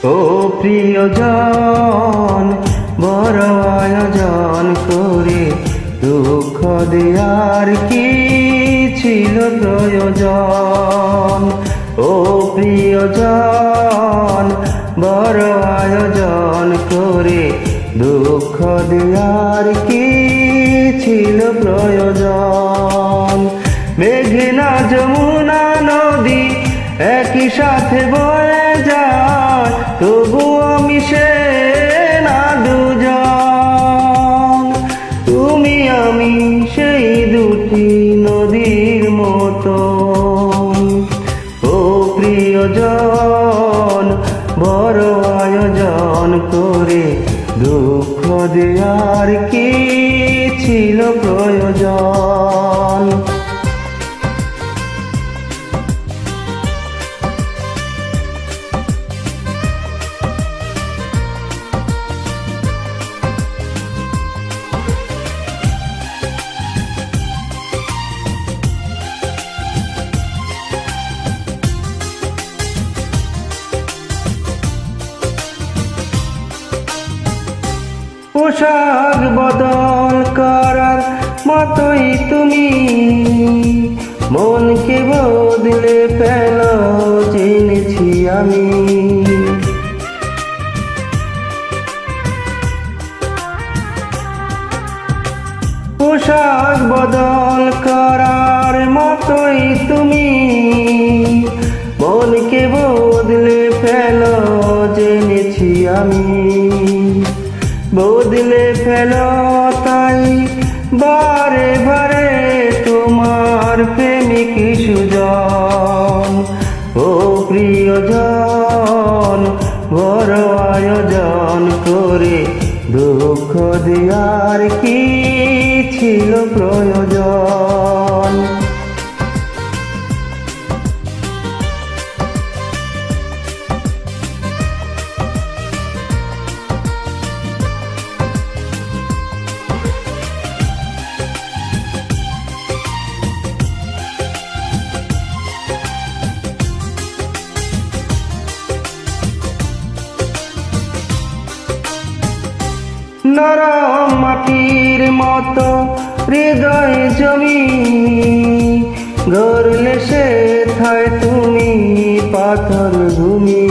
ও প্রিয়জন বড় আয়োজন করে দুঃখ দেয়ার কি ছিল প্রয়োজন। ও প্রিয়জন বড় আয়োজন করে দুঃখ দেয়ার কি ছিল প্রয়োজন। মেঘনা যমুনা নদী একই সাথে বয়ে যায়, তবুও মিশে না দুজন। তুমি আমি সেই দুটি নদীর মতো। ও প্রিয়জন বড় আয়োজন করে দুঃখ দেয়ার কি ছিল প্রয়োজন। পোশাক বদল করার মতোই তুমি মনকে বদলে ফেল জেনেছি আমি। পোশাক বদল করার মতোই তুমি মনকে বদলে ফেল জেনেছি আমি। বদলে ফেলো তাই বারে বারে তোমার প্রেমিক সুজন। ও প্রিয়জন বড় আয়োজন করে দুঃখ দেয়ার কি ছিল প্রয়োজন। নরম মাটির মতো হৃদয় জমি গড়লে সে থায় তুমি পাথর ভূমি।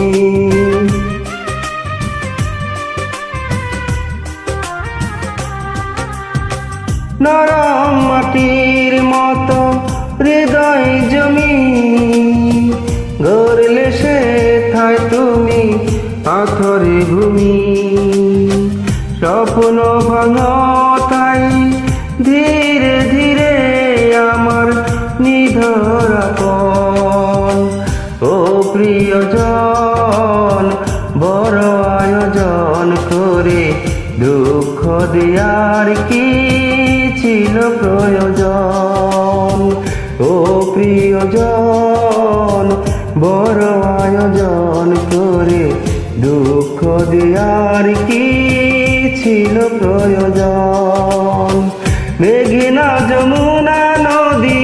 নরম মাটির মতো হৃদয় জমি গড়লে সে থায় তুমি পাথর ভূমি। স্বপ্ন ভাঙো তাই ধীরে ধীরে আমার নিধরাপন। ও প্রিয়জন বড় আয়োজন করে দুঃখ দেয়ার কি ছিল প্রয়োজন। ও প্রিয়জন বড় আয়োজন করে দুঃখ দেয়ার কি ছিল প্রয়োজন। মেঘনা যমুনা নদী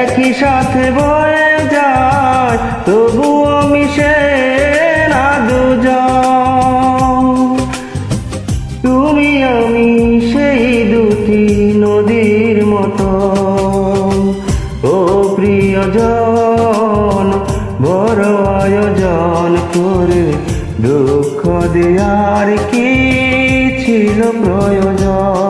একই সাথে বয়ে যায়, তবুও মিশে না দুজন। তুমি আমি সেই দুটি নদীর মতো। ও প্রিয়জন বড় আয়োজন করে দুঃখ দেয়ার কি ছিল প্রয়োজন।